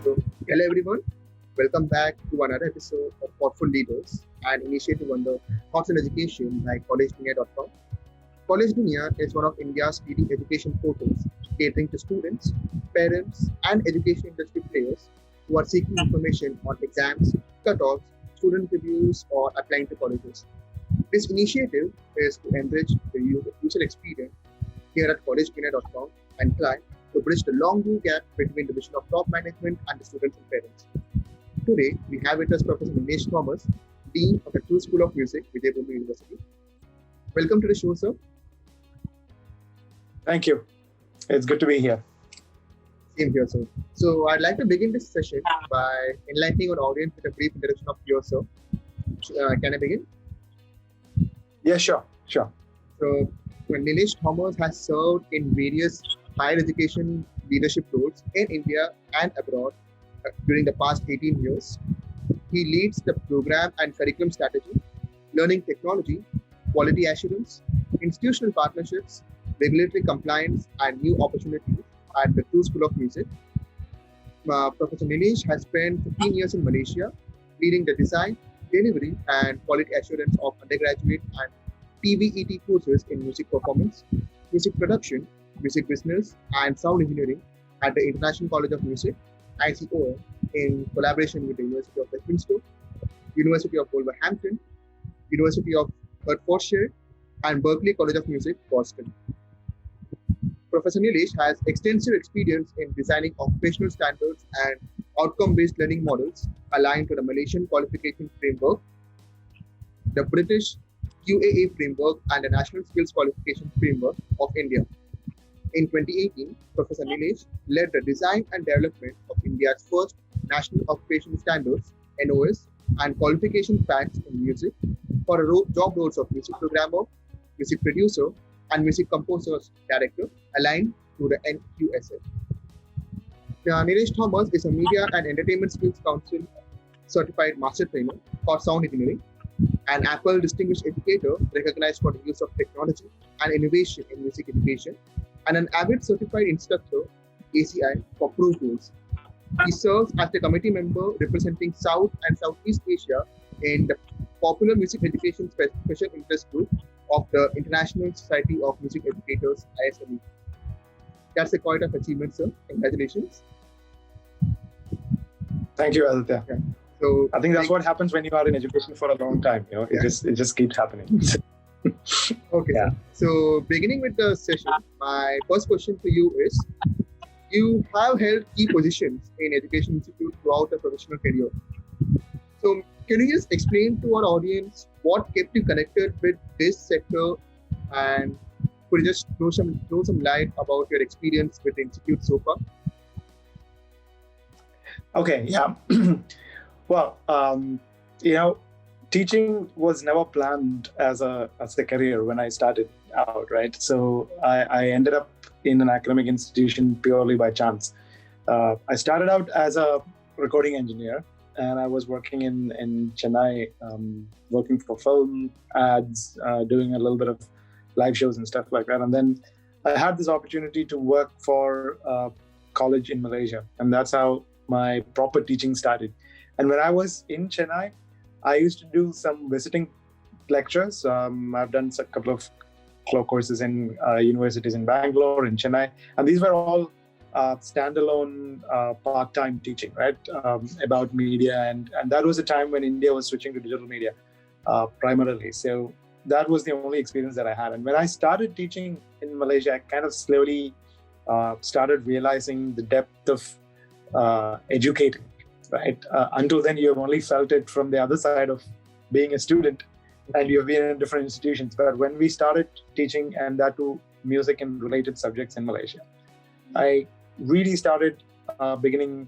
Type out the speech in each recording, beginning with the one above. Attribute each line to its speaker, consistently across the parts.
Speaker 1: So, hello everyone, welcome back to another episode of Thoughtful Leaders, an initiative under Thoughts in Education by Collegedunia.com. Collegedunia is one of India's leading education portals catering to students, parents, and education industry players who are seeking information on exams, cutoffs, student reviews, or applying to colleges. This initiative is to enrich the user experience here at collegedunia.com and try to bridge the long due gap between the vision of top management and the students and parents. Today, we have with us Professor Nilesh Thomas, Dean of the True School of Music, Vijaybhoomi University. Welcome to the show, sir.
Speaker 2: Thank you. It's good to be here.
Speaker 1: Same here, sir. So, I'd like to begin this session by enlightening our audience with a brief introduction of yourself. Can I begin?
Speaker 2: Yeah, sure.
Speaker 1: So, Nilesh Thomas has served in various higher education leadership roles in India and abroad during the past 18 years. He leads the program and curriculum strategy, learning technology, quality assurance, institutional partnerships, regulatory compliance, and new opportunities at the True School of Music. Professor Nilesh has spent 15 years in Malaysia, leading the design, delivery, and quality assurance of undergraduate and TVET courses in music performance, music production, music business, and sound engineering at the International College of Music, ICOM, in collaboration with the University of Westminster, University of Wolverhampton, University of Hertfordshire, and Berklee College of Music, Boston. Professor Nilesh has extensive experience in designing occupational standards and outcome-based learning models aligned to the Malaysian qualification framework, the British QAA framework, and the National Skills Qualification Framework of India. In 2018, Professor Nilesh led the design and development of India's first National Occupational Standards (NOS) and qualification packs in music for job roles of music programmer, music producer, and music composers director aligned to the NQSF. Nilesh Thomas is a Media and Entertainment Skills Council certified master trainer for sound engineering, an Apple Distinguished Educator recognized for the use of technology and innovation in music education, and an avid certified instructor, ACI, for Pro Tools. He serves as the committee member representing South and Southeast Asia in the Popular Music Education Special Interest Group of the International Society of Music Educators, ISME. That's a quite of achievement, sir. Congratulations.
Speaker 2: Thank you, Aditya.
Speaker 1: Yeah. So
Speaker 2: I think that's what happens when you are in education for a long time. It just keeps happening.
Speaker 1: Okay. Yeah. So beginning with the session, my first question for you is: you have held key positions in education institute throughout your professional career. So can you just explain to our audience what kept you connected with this sector, and could you just throw some light about your experience with the institute so far?
Speaker 2: Okay. Yeah. Well, teaching was never planned as a career when I started out, right? So I ended up in an academic institution purely by chance. I started out as a recording engineer, and I was working in Chennai, working for film ads, doing a little bit of live shows and stuff like that. And then I had this opportunity to work for a college in Malaysia, and that's how my proper teaching started. And when I was in Chennai, I used to do some visiting lectures. I've done a couple of courses in universities in Bangalore, in Chennai, and these were all standalone part-time teaching, right, about media. And that was a time when India was switching to digital media primarily. So that was the only experience that I had. And when I started teaching in Malaysia, I kind of slowly started realizing the depth of educating. Right. Until then, you have only felt it from the other side of being a student, and you have been in different institutions. But when we started teaching, and that to music and related subjects in Malaysia, I really started beginning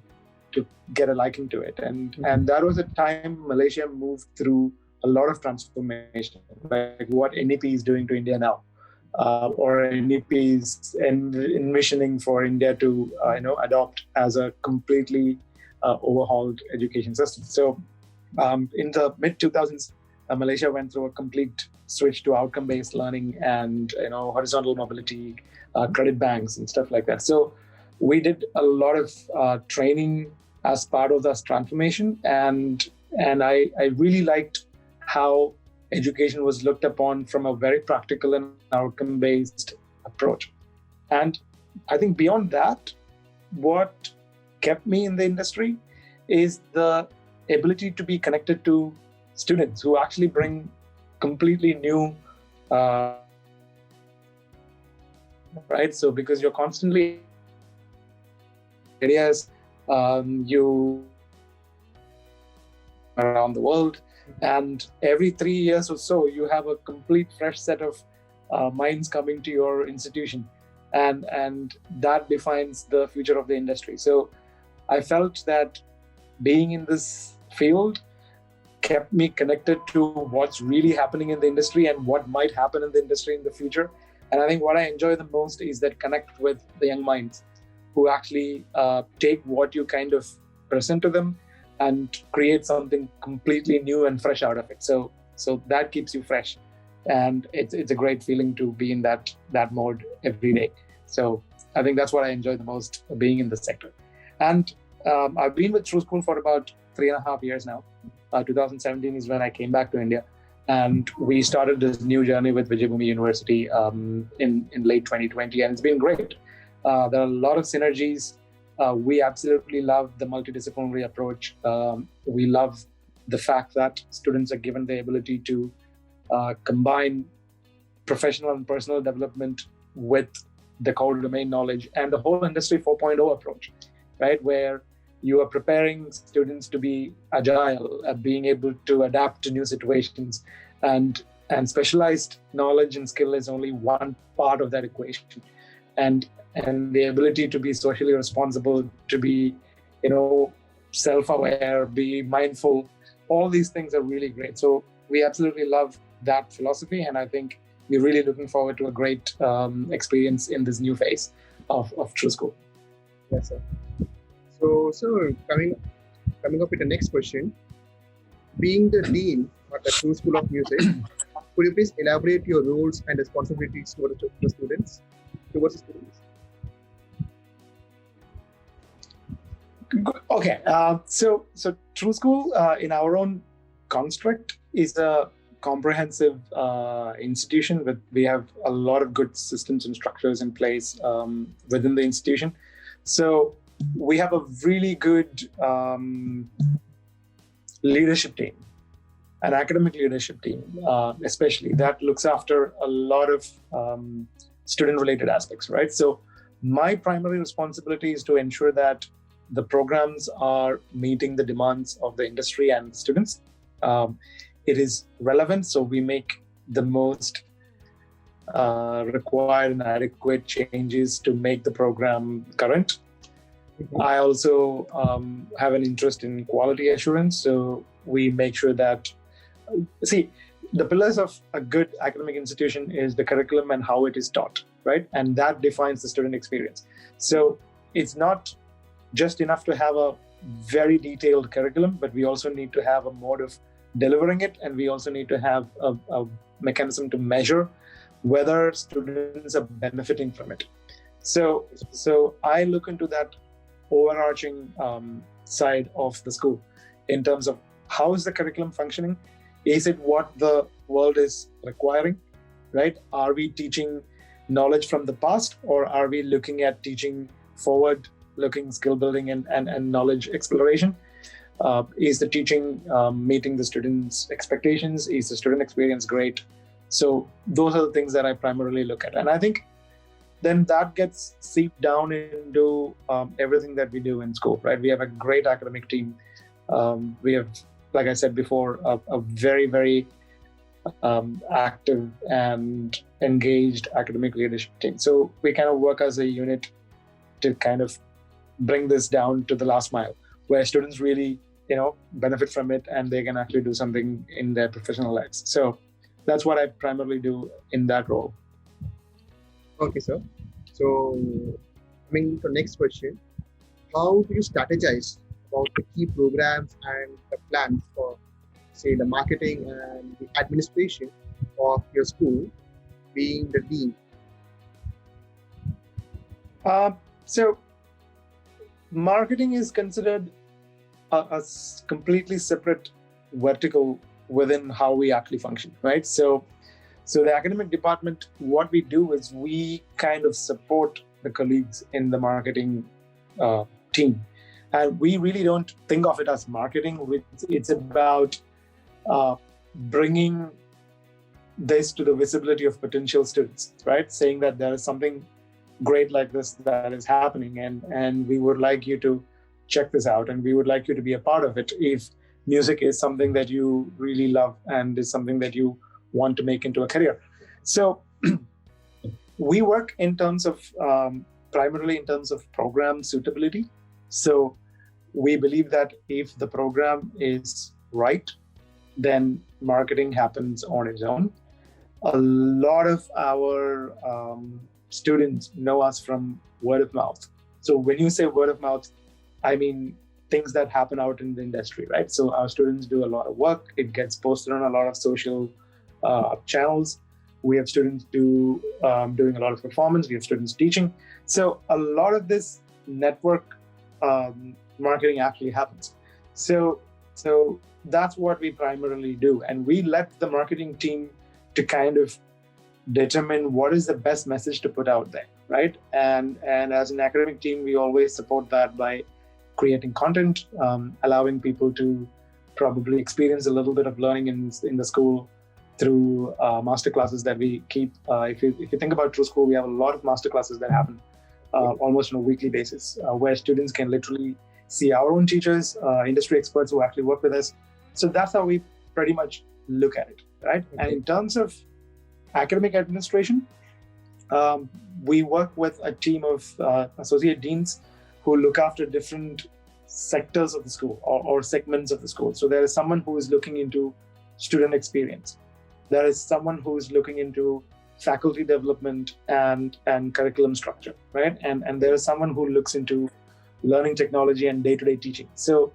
Speaker 2: to get a liking to it. And that was a time Malaysia moved through a lot of transformation, like what NEP is doing to India now, or NEP is envisioning for India to adopt as a completely overhauled education system. So in the mid-2000s, Malaysia went through a complete switch to outcome-based learning and horizontal mobility, credit banks and stuff like that. So we did a lot of training as part of this transformation, and I really liked how education was looked upon from a very practical and outcome-based approach. And I think beyond that, what kept me in the industry is the ability to be connected to students who actually bring completely new, right? So because you're constantly ideas, you around the world, and every 3 years or so, you have a complete fresh set of minds coming to your institution, and that defines the future of the industry. So I felt that being in this field kept me connected to what's really happening in the industry and what might happen in the industry in the future. And I think what I enjoy the most is that connect with the young minds who actually take what you kind of present to them and create something completely new and fresh out of it. So that keeps you fresh, and it's a great feeling to be in that mode every day. So I think that's what I enjoy the most, being in the sector. And I've been with True School for about 3.5 years now. 2017 is when I came back to India, and we started this new journey with Vijaybhoomi University in late 2020, and it's been great. There are a lot of synergies. We absolutely love the multidisciplinary approach. We love the fact that students are given the ability to combine professional and personal development with the core domain knowledge and the whole Industry 4.0 approach, right? Where you are preparing students to be agile, being able to adapt to new situations, and specialized knowledge and skill is only one part of that equation. And the ability to be socially responsible, to be, self-aware, be mindful, all these things are really great. So we absolutely love that philosophy, and I think we're really looking forward to a great experience in this new phase of True School.
Speaker 1: Yes, sir. So coming up with the next question, being the dean at the True School of Music, could you please elaborate your roles and responsibilities towards the students?
Speaker 2: Okay, so True School in our own construct is a comprehensive institution. We have a lot of good systems and structures in place within the institution. So we have a really good leadership team, an academic leadership team, especially, that looks after a lot of student-related aspects, right? So my primary responsibility is to ensure that the programs are meeting the demands of the industry and the students. It is relevant, so we make the most required and adequate changes to make the program current. Mm-hmm. I also have an interest in quality assurance, so we make sure that, the pillars of a good academic institution is the curriculum and how it is taught, right? And that defines the student experience. So it's not just enough to have a very detailed curriculum, but we also need to have a mode of delivering it, and we also need to have a mechanism to measure whether students are benefiting from it. So I look into that overarching side of the school in terms of how is the curriculum functioning? Is it what the world is requiring, right? Are we teaching knowledge from the past, or are we looking at teaching forward-looking skill building and knowledge exploration? Is the teaching meeting the students' expectations? Is the student experience great? So those are the things that I primarily look at. And I think then that gets seeped down into everything that we do in school, right? We have a great academic team. We have, like I said before, a very, very active and engaged academic leadership team. So we kind of work as a unit to kind of bring this down to the last mile, where students really, benefit from it, and they can actually do something in their professional lives. So that's what I primarily do in that role.
Speaker 1: Okay, sir. So, coming to the next question, how do you strategize about the key programs and the plans for, say, the marketing and the administration of your school, being the dean?
Speaker 2: So marketing is considered completely separate vertical within how we actually function, right? So the academic department, what we do is we kind of support the colleagues in the marketing team. And we really don't think of it as marketing. It's about bringing this to the visibility of potential students, right? Saying that there is something great like this that is happening, and we would like you to check this out, and we would like you to be a part of it if music is something that you really love and is something that you want to make into a career. So we work in terms of primarily in terms of program suitability. So we believe that if the program is right, then marketing happens on its own. A lot of our students know us from word of mouth. So when you say word of mouth, I mean things that happen out in the industry, right? So our students do a lot of work. It gets posted on a lot of social channels. We have students doing a lot of performance. We have students teaching. So a lot of this network marketing actually happens. So that's what we primarily do. And we let the marketing team to kind of determine what is the best message to put out there, right? And as an academic team, we always support that by creating content, allowing people to probably experience a little bit of learning in the school through master classes that we keep. If you think about True School, we have a lot of master classes that happen almost on a weekly basis, where students can literally see our own teachers, industry experts who actually work with us. So that's how we pretty much look at it, right? Okay. And in terms of academic administration, we work with a team of associate deans who look after different sectors of the school or segments of the school. So there is someone who is looking into student experience. There is someone who is looking into faculty development and curriculum structure, right? And there is someone who looks into learning technology and day-to-day teaching. So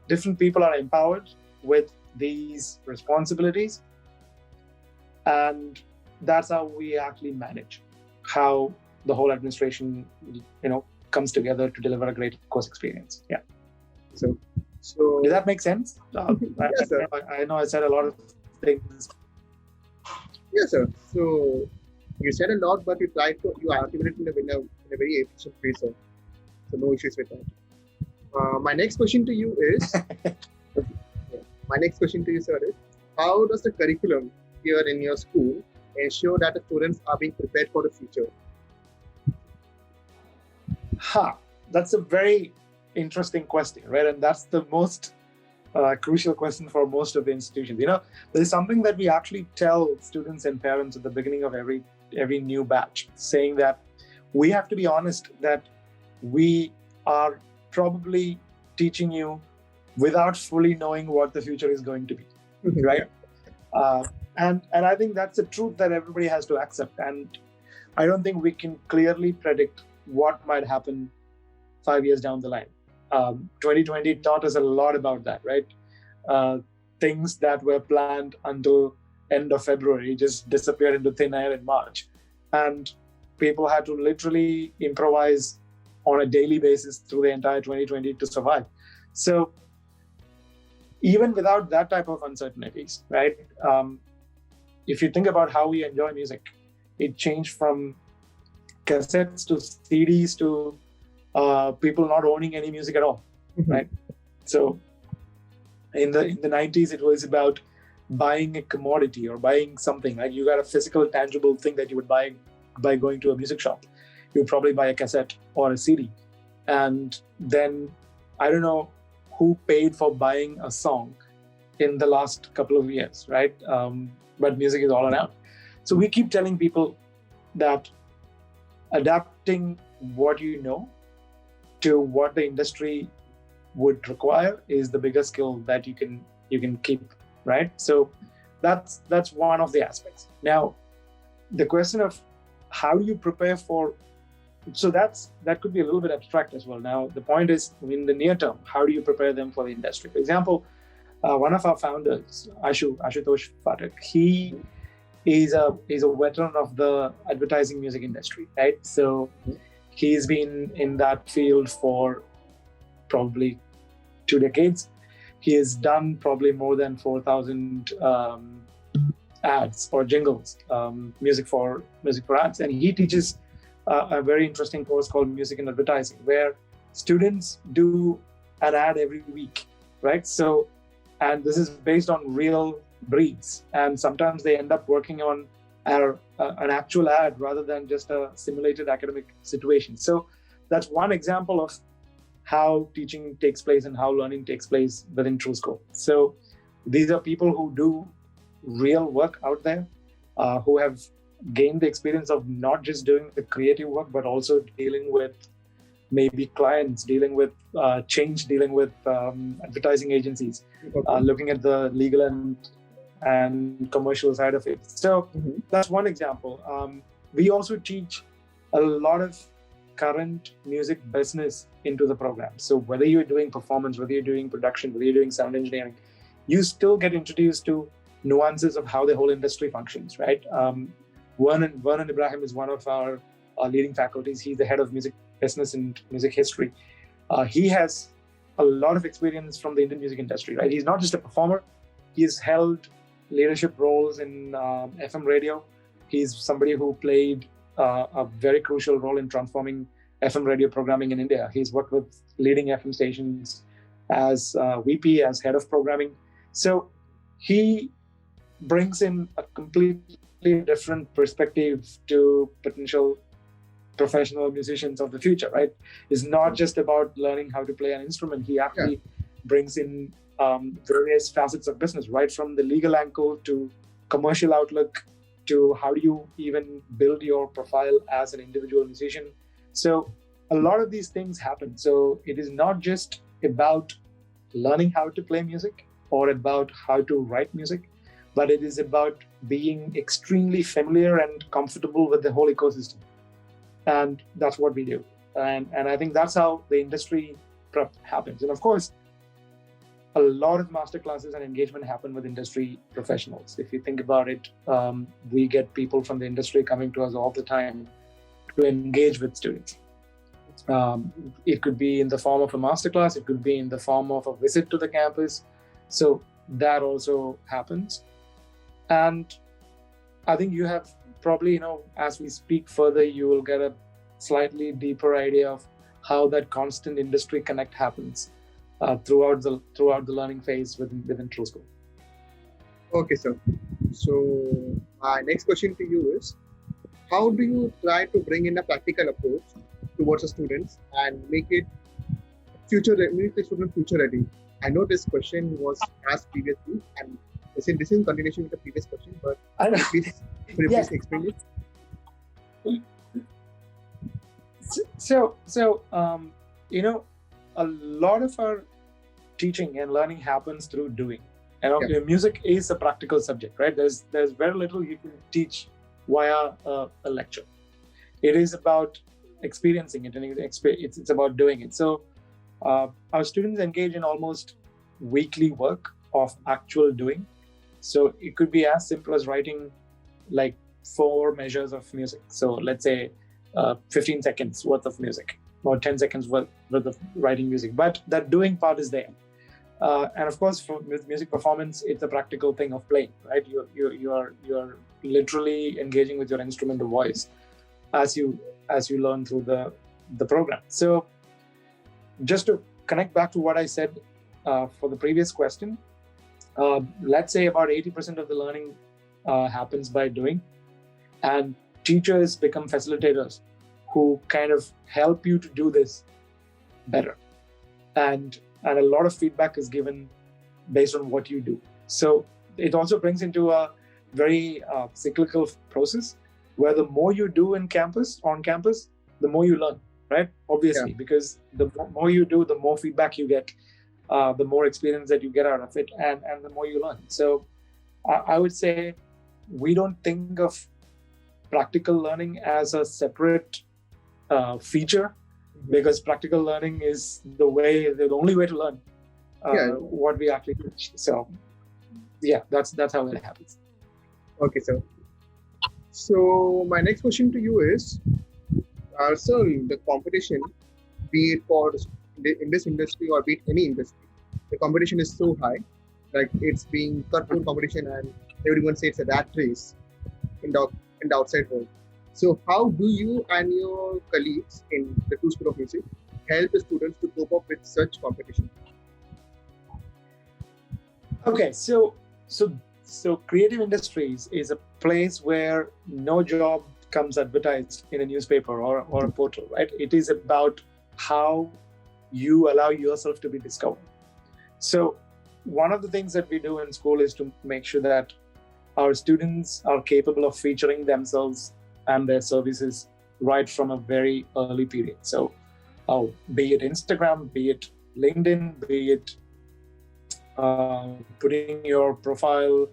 Speaker 2: different people are empowered with these responsibilities, and that's how we actually manage how the whole administration, comes together to deliver a great course experience. Yeah. So does that make sense?
Speaker 1: Yes, sir.
Speaker 2: I know I said a lot of things.
Speaker 1: Yes, sir. So you said a lot, but you articulated in a very efficient way, sir. So no issues with that. My next question to you is, sir, is how does the curriculum here in your school ensure that the students are being prepared for the future?
Speaker 2: That's a very interesting question, right? And that's the most crucial question for most of the institutions. There's something that we actually tell students and parents at the beginning of every new batch, saying that we have to be honest that we are probably teaching you without fully knowing what the future is going to be, right? And I think that's a truth that everybody has to accept. And I don't think we can clearly predict what might happen 5 years down the line. 2020 taught us a lot about that, right? Things that were planned until end of February just disappeared into thin air in March. And people had to literally improvise on a daily basis through the entire 2020 to survive. So even without that type of uncertainties, right? If you think about how we enjoy music, it changed from cassettes to CDs to people not owning any music at all, right? So in the 90s, it was about buying a commodity or buying something. Like you got a physical, tangible thing that you would buy by going to a music shop. You would probably buy a cassette or a CD. And then I don't know who paid for buying a song in the last couple of years, right? But music is all around. So we keep telling people that adapting what you know to what the industry would require is the biggest skill that you can keep, right? So that's one of the aspects. Now, the question of how do you prepare for, so that could be a little bit abstract as well. Now, the point is, in the near term, how do you prepare them for the industry? For example, one of our founders, Ashutosh Phatak, he is a veteran of the advertising music industry, right? So he's been in that field for probably 2 decades. He has done probably more than 4,000 ads or jingles, music for ads, and he teaches a very interesting course called Music and Advertising, where students do an ad every week, right? So, and this is based on real briefs, and sometimes they end up working on an actual ad rather than just a simulated academic situation. So that's one example of how teaching takes place and how learning takes place within TrueScope. So these are people who do real work out there, who have gained the experience of not just doing the creative work, but also dealing with maybe clients, dealing with change, dealing with advertising agencies, looking at the legal and commercial side of it. So that's one example. We also teach a lot of current music business into the program. So whether you're doing performance, whether you're doing production, whether you're doing sound engineering, you still get introduced to nuances of how the whole industry functions, right? Vernon Ibrahim is one of our leading faculties. He's the head of music business and music history. He has a lot of experience from the Indian music industry, right? He's not just a performer. He's held leadership roles in FM radio. He's somebody who played a very crucial role in transforming FM radio programming in India. He's worked with leading FM stations as VP, as head of programming. So he brings in a completely different perspective to potential professional musicians of the future, right? It's not just about learning how to play an instrument. He actually brings in various facets of business, right from the legal angle to commercial outlook to how do you even build your profile as an individual musician. So a lot of these things happen. So it is not just about learning how to play music or about how to write music, but it is about being extremely familiar and comfortable with the whole ecosystem. And that's what we do. And I think that's how the industry prep happens. And of course, a lot of masterclasses and engagement happen with industry professionals. If you think about it, we get people from the industry coming to us all the time to engage with students. It could be in the form of a masterclass. It could be in the form of a visit to the campus. So that also happens. And I think you have probably, as we speak further, you will get a slightly deeper idea of how that constant industry connect happens throughout the learning phase within TrueScope.
Speaker 1: Okay, sir. So my next question to you is, how do you try to bring in a practical approach towards the students and make the student future ready? I know this question was asked previously, and this is in continuation with the previous question, but please explain it.
Speaker 2: So a lot of our teaching and learning happens through doing. Music is a practical subject, right? There's very little you can teach via a lecture. It is about experiencing it, and it's about doing it. So our students engage in almost weekly work of actual doing. So it could be as simple as writing like 4 measures of music. So let's say 15 seconds worth of music or 10 seconds worth of writing music. But that doing part is there. And of course, with music performance, it's a practical thing of playing, right? You're literally engaging with your instrument of voice as you learn through the program. So just to connect back to what I said for the previous question, let's say about 80% of the learning happens by doing, and teachers become facilitators who kind of help you to do this better. And a lot of feedback is given based on what you do. So it also brings into a very cyclical process where the more you do on campus, the more you learn, right? Obviously, because the more you do, the more feedback you get, the more experience that you get out of it, and the more you learn. So I would say we don't think of practical learning as a separate feature, because practical learning is the only way to learn what we actually teach. So that's how it happens.
Speaker 1: Okay, sir. So my next question to you is, sir, the competition, be it in this industry or be it any industry, the competition is so high, like it's being cutthroat competition, and everyone says it's a rat race in the outside world. So how do you and your colleagues in the two school of music help the students to cope up with such competition?
Speaker 2: Okay, so creative industries is a place where no job comes advertised in a newspaper or a portal, right? It is about how you allow yourself to be discovered. So one of the things that we do in school is to make sure that our students are capable of featuring themselves and their services right from a very early period. So be it Instagram, be it LinkedIn, be it putting your profile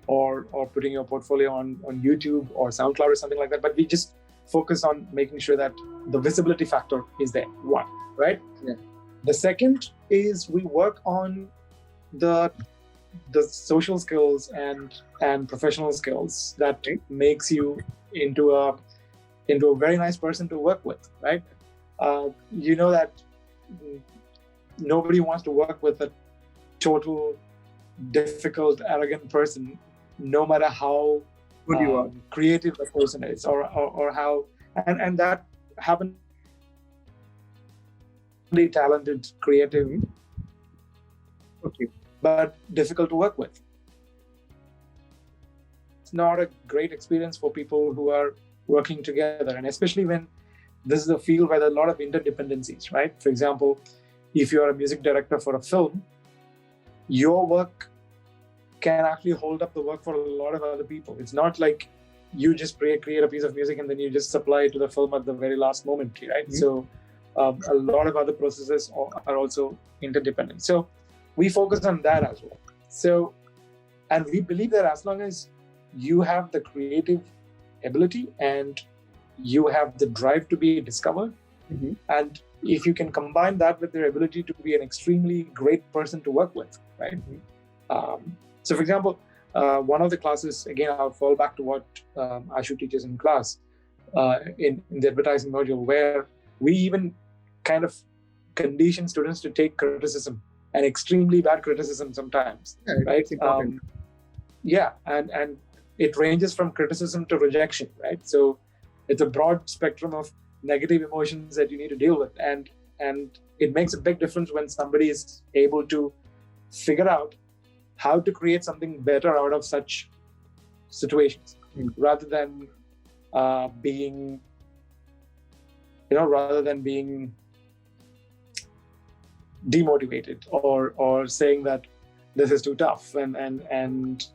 Speaker 2: or putting your portfolio on YouTube or SoundCloud or something like that. But we just focus on making sure that the visibility factor is there, one, right?
Speaker 1: Yeah.
Speaker 2: The second is we work on the social skills and professional skills that makes you into a very nice person to work with, right? You know that nobody wants to work with a total difficult, arrogant person, no matter how
Speaker 1: Good you are.
Speaker 2: creative the person is, or how, and that happens. Talented, creative,
Speaker 1: Okay.
Speaker 2: but difficult to work with. It's not a great experience for people who are working together, and especially when this is a field where there are a lot of interdependencies, right? For example, if you're a music director for a film, your work can actually hold up the work for a lot of other people. It's not like you just create a piece of music and then you just supply it to the film at the very last moment, right? Mm-hmm. So a lot of other processes are also interdependent. So we focus on that as well. So, and we believe that as long as you have the creative ability and you have the drive to be discovered, mm-hmm. and if you can combine that with your ability to be an extremely great person to work with, right? Mm-hmm. So, for example, one of the classes, again, I'll fall back to what Ashu teaches in class in the advertising module, where we even kind of condition students to take criticism, and extremely bad criticism sometimes, right? And it ranges from criticism to rejection, right? So it's a broad spectrum of negative emotions that you need to deal with, and it makes a big difference when somebody is able to figure out how to create something better out of such situations, rather than being demotivated or saying that this is too tough and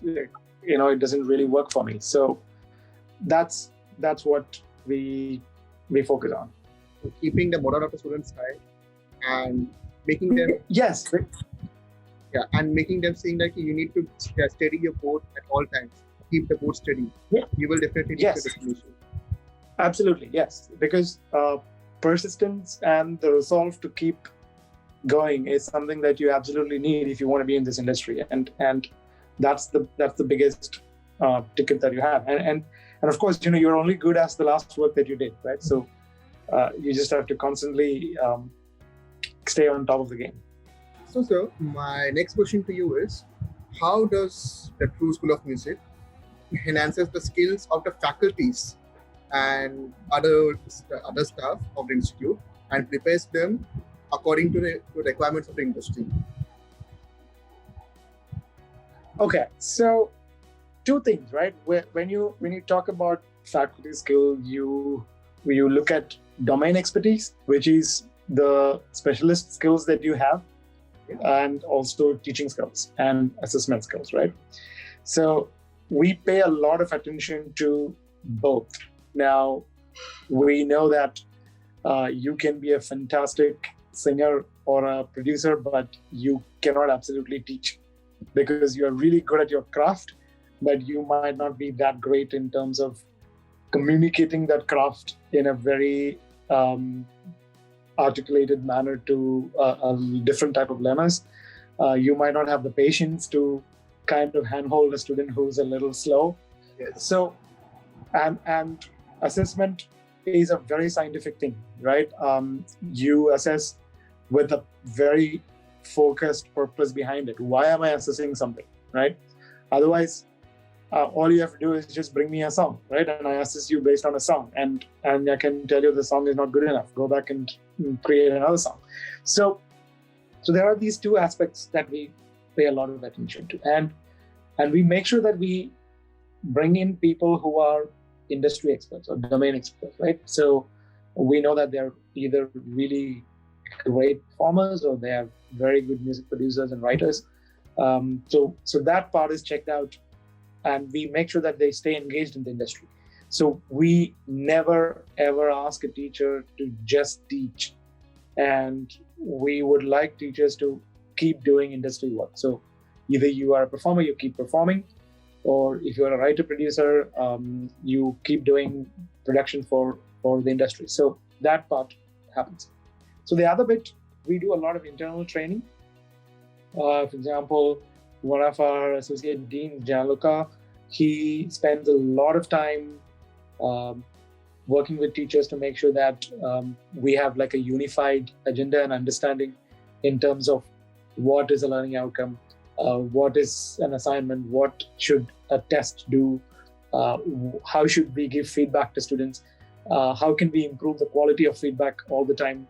Speaker 2: it doesn't really work for me. So that's what we focus on.
Speaker 1: Keeping the morale of the students high and making them and making them saying that you need to steady your boat at all times. Keep the boat steady. Yeah. You will definitely reach the destination.
Speaker 2: Absolutely, yes. Because persistence and the resolve to keep going is something that you absolutely need if you want to be in this industry, and that's the biggest ticket that you have. And of course, you're only good as the last work that you did, right? So you just have to constantly stay on top of the game.
Speaker 1: So, sir, my next question to you is, how does the True School of Music enhances the skills of the faculties and other staff of the institute and prepares them according to the requirements of the industry?
Speaker 2: Okay, so two things, right? When you talk about faculty skill, you look at domain expertise, which is the specialist skills that you have, and also teaching skills and assessment skills, right? So we pay a lot of attention to both. Now, we know that you can be a fantastic singer or a producer, but you cannot absolutely teach, because you're really good at your craft, but you might not be that great in terms of communicating that craft in a very articulated manner to a different type of learners. You might not have the patience to kind of handhold a student who's a little slow.
Speaker 1: Yes.
Speaker 2: So, and assessment is a very scientific thing, right? You assess with a very focused purpose behind it. Why am I assessing something, right? Otherwise, all you have to do is just bring me a song, right? And I assess you based on a song, and I can tell you the song is not good enough. Go back and create another song. So there are these two aspects that we pay a lot of attention to, and we make sure that we bring in people who are industry experts or domain experts, right? So we know that they're either really great performers or they are very good music producers and writers. So that part is checked out, and we make sure that they stay engaged in the industry. So we never ever ask a teacher to just teach, and we would like teachers to keep doing industry work. So either you are a performer, you keep performing, or if you're a writer producer, you keep doing production for the industry. So that part happens. So the other bit, we do a lot of internal training. For example, one of our associate deans, Gianluca, he spends a lot of time working with teachers to make sure that we have like a unified agenda and understanding in terms of what is a learning outcome, what is an assignment, what should a test do, how should we give feedback to students, how can we improve the quality of feedback all the time.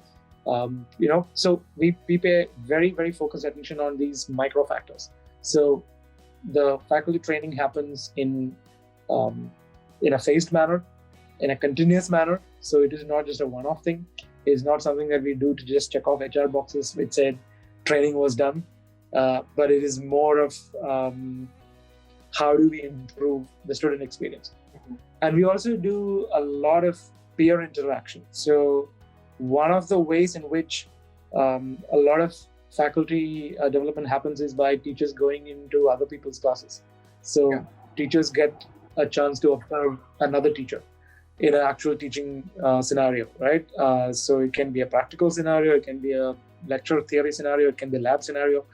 Speaker 2: So we pay very, very focused attention on these micro factors. So the faculty training happens in a phased manner, in a continuous manner. So it is not just a one-off thing. It's not something that we do to just check off HR boxes which said training was done, but it is more of how do we improve the student experience. And we also do a lot of peer interaction. So one of the ways in which a lot of faculty development happens is by teachers going into other people's classes. So teachers get a chance to observe another teacher in an actual teaching scenario, right? So it can be a practical scenario, it can be a lecture theory scenario, it can be a lab scenario.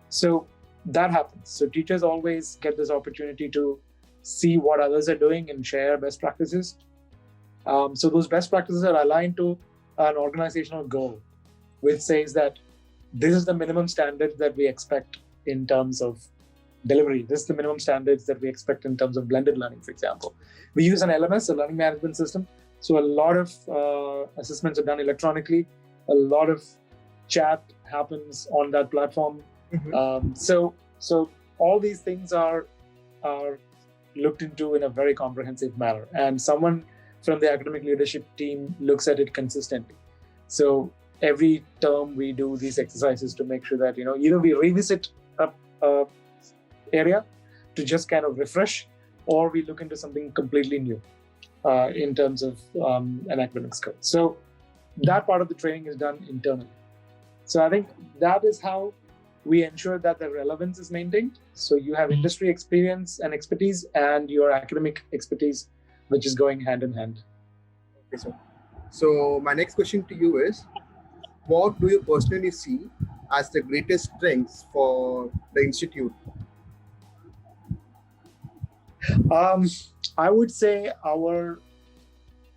Speaker 2: So that happens. So teachers always get this opportunity to see what others are doing and share best practices. So those best practices are aligned to an organizational goal, which says that this is the minimum standards that we expect in terms of delivery. This is the minimum standards that we expect in terms of blended learning, for example. We use an LMS, a learning management system. So a lot of assessments are done electronically. A lot of chat happens on that platform. So all these things are looked into in a very comprehensive manner. And someone from the academic leadership team looks at it consistently. So every term we do these exercises to make sure that, either we revisit a area to just kind of refresh, or we look into something completely new in terms of an academic skill. So that part of the training is done internally. So I think that is how we ensure that the relevance is maintained. So you have industry experience and expertise and your academic expertise, which is going hand in hand.
Speaker 1: Okay, sir. So my next question to you is, what do you personally see as the greatest strengths for the institute?
Speaker 2: I would say our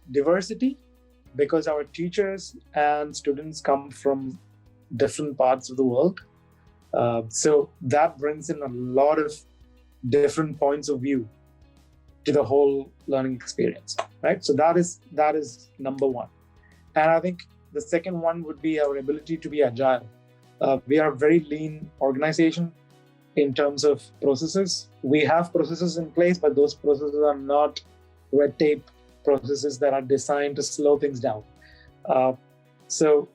Speaker 2: diversity, because our teachers and students come from different parts of the world. So that brings in a lot of different points of view to the whole learning experience, right? So that is number one. And I think the second one would be our ability to be agile. We are a very lean organization in terms of processes. We have processes in place, but those processes are not red tape processes that are designed to slow things down. So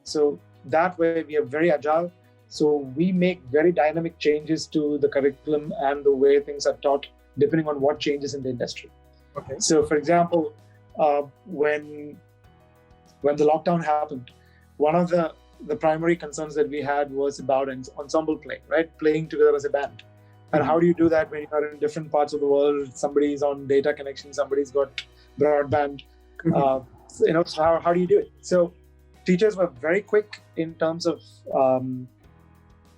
Speaker 2: that way we are very agile. So we make very dynamic changes to the curriculum and the way things are taught, depending on what changes in the industry.
Speaker 1: Okay.
Speaker 2: So for example, when the lockdown happened, one of the primary concerns that we had was about ensemble play, right? Playing together as a band. And how do you do that when you are in different parts of the world? Somebody's on data connection, somebody's got broadband. So how do you do it? So teachers were very quick in terms of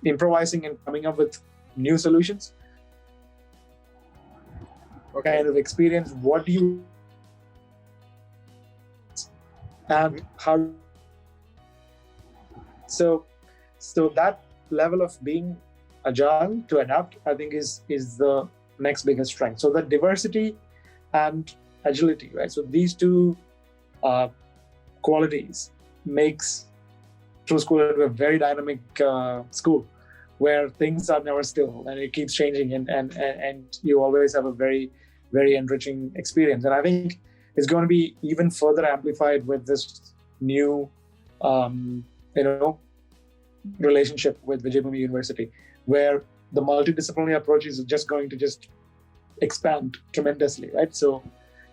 Speaker 2: improvising and coming up with new solutions. Kind of experience, what do you and how. So that level of being agile to adapt, I think is the next biggest strength. So the diversity and agility, right? So these two qualities makes True School a very dynamic school where things are never still and it keeps changing, and you always have a very, very enriching experience. And I think it's going to be even further amplified with this new, relationship with Vijaybhoomi University, where the multidisciplinary approach is just going to just expand tremendously, right? So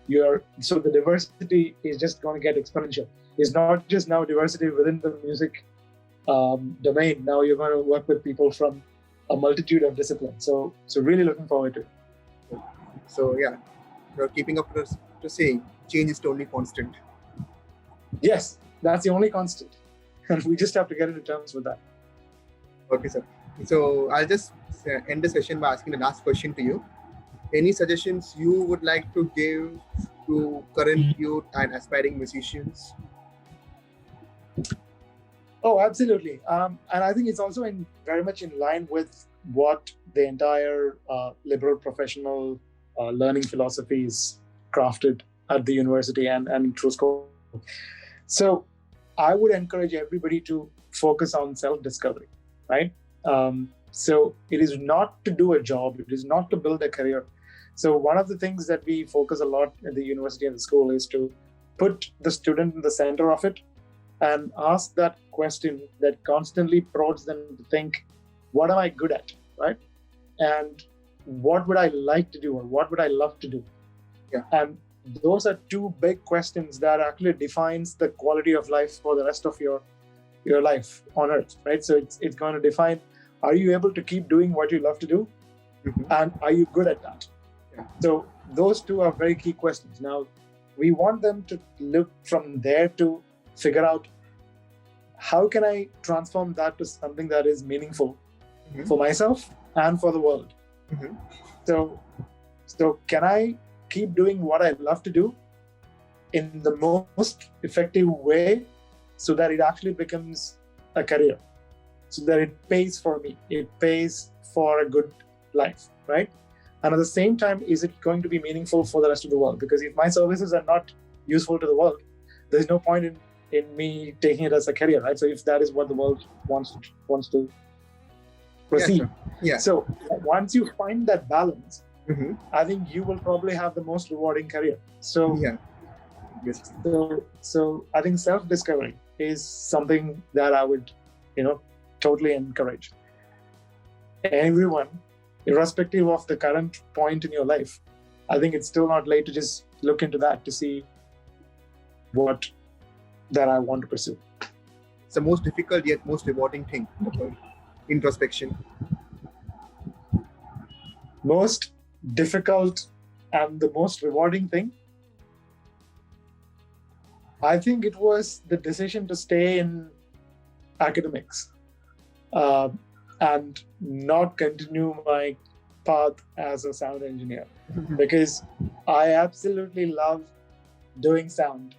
Speaker 2: the diversity is just going to get exponential. It's not just now diversity within the music domain. Now you're going to work with people from a multitude of disciplines. So really looking forward to it.
Speaker 1: So yeah, you're keeping up to saying change is totally constant.
Speaker 2: Yes, that's the only constant. And we just have to get into terms with that.
Speaker 1: Okay, sir. So I'll just end the session by asking the last question to you. Any suggestions you would like to give to current youth and aspiring musicians?
Speaker 2: Oh, absolutely. And I think it's also very much in line with what the entire liberal professional learning philosophy is crafted at the university and True School. So I would encourage everybody to focus on self-discovery, right? So it is not to do a job. It is not to build a career. So one of the things that we focus a lot at the university and the school is to put the student in the center of it and ask that question that constantly prods them to think, what am I good at, right? And what would I like to do, or what would I love to do?
Speaker 1: Yeah.
Speaker 2: And those are two big questions that actually defines the quality of life for the rest of your life on earth, right? So it's going to define, are you able to keep doing what you love to do?
Speaker 1: Mm-hmm.
Speaker 2: And are you good at that?
Speaker 1: Yeah.
Speaker 2: So those two are very key questions. Now, we want them to look from there to figure out, how can I transform that to something that is meaningful
Speaker 1: mm-hmm.
Speaker 2: for myself and for the world?
Speaker 1: Mm-hmm.
Speaker 2: So can I keep doing what I love to do in the most effective way so that it actually becomes a career, so that it pays for me, it pays for a good life, right? And at the same time, is it going to be meaningful for the rest of the world? Because if my services are not useful to the world, there's no point in me taking it as a career, right? So if that is what the world wants to proceed.
Speaker 1: Yeah, sure. Yeah.
Speaker 2: So once you find that balance,
Speaker 1: mm-hmm.
Speaker 2: I think you will probably have the most rewarding career. So
Speaker 1: yeah. Yes.
Speaker 2: So I think self-discovery is something that I would, totally encourage. Everyone, irrespective of the current point in your life, I think it's still not late to just look into that to see what that I want to pursue.
Speaker 1: It's the most difficult yet most rewarding thing in the world. Introspection.
Speaker 2: Most difficult and the most rewarding thing, I think it was the decision to stay in academics and not continue my path as a sound engineer, because I absolutely love doing sound,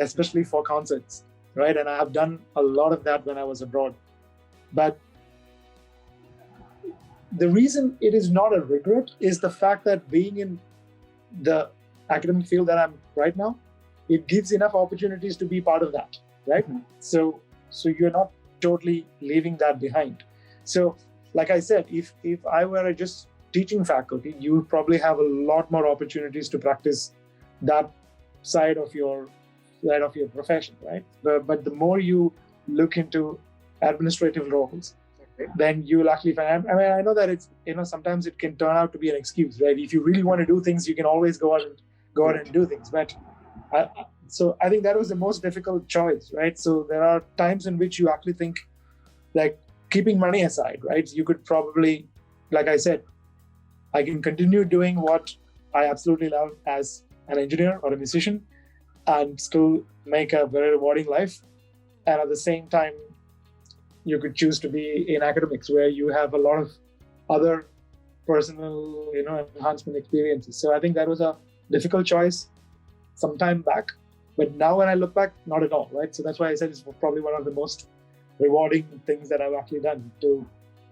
Speaker 2: especially for concerts, right? And I've done a lot of that when I was abroad. But the reason it is not a regret is the fact that being in the academic field that I'm right now, it gives enough opportunities to be part of that, right? Mm-hmm. So you're not totally leaving that behind. So, like I said, if I were just teaching faculty, you would probably have a lot more opportunities to practice that side of your profession, right? But the more you look into administrative roles, then you will actually find. I mean, I know that it's sometimes it can turn out to be an excuse, right? If you really want to do things, you can always go out and do things. But so I think that was the most difficult choice, right? So there are times in which you actually think, like, keeping money aside, right? You could probably, like I said, I can continue doing what I absolutely love as an engineer or a musician and still make a very rewarding life. And at the same time, you could choose to be in academics where you have a lot of other personal, enhancement experiences. So I think that was a difficult choice some time back. But now when I look back, not at all, right? So that's why I said it's probably one of the most rewarding things that I've actually done to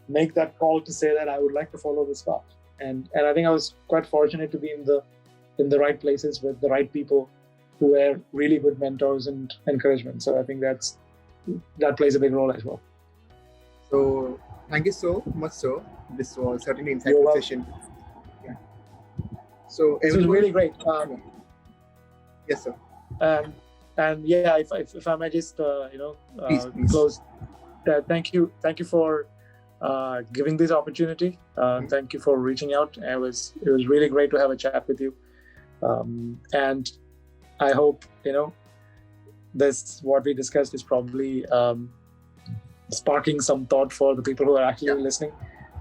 Speaker 2: make that call to say that I would like to follow this path. And I think I was quite fortunate to be in the right places with the right people who were really good mentors and encouragement. So I think that plays a big role as well.
Speaker 1: So thank you so much, sir. This was certainly an insightful session. Yeah. So
Speaker 2: this was really great.
Speaker 1: Yes, sir.
Speaker 2: And yeah, if I may just
Speaker 1: please.
Speaker 2: close. Thank you for giving this opportunity. Thank you for reaching out. It was really great to have a chat with you. And I hope this what we discussed is probably sparking some thought for the people who are actually listening.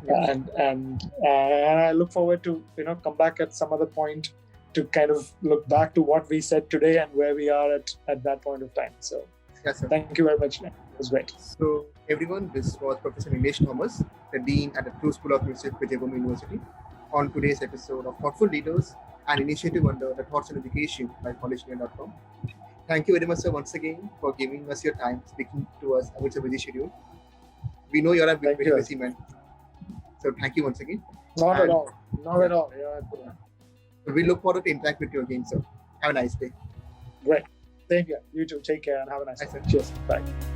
Speaker 2: And I look forward to come back at some other point to kind of look back to what we said today and where we are at that point of time. So
Speaker 1: yes, sir.
Speaker 2: Thank you very much. It was great.
Speaker 1: So everyone, this was Professor Nilesh Thomas, the Dean at the True School of Music, Vijaybhoomi University, on today's episode of Thoughtful Leaders, an initiative under the Thoughts on Education by Collegedunia.com. Thank you very much, sir, once again for giving us your time, speaking to us amidst a busy schedule. We know you're a very busy man. So thank you once again.
Speaker 2: Not at all. Yeah.
Speaker 1: We look forward to interact with you again, sir. Have a nice day.
Speaker 2: Great. Thank you. You too. Take care and have a nice day. Cheers. Bye.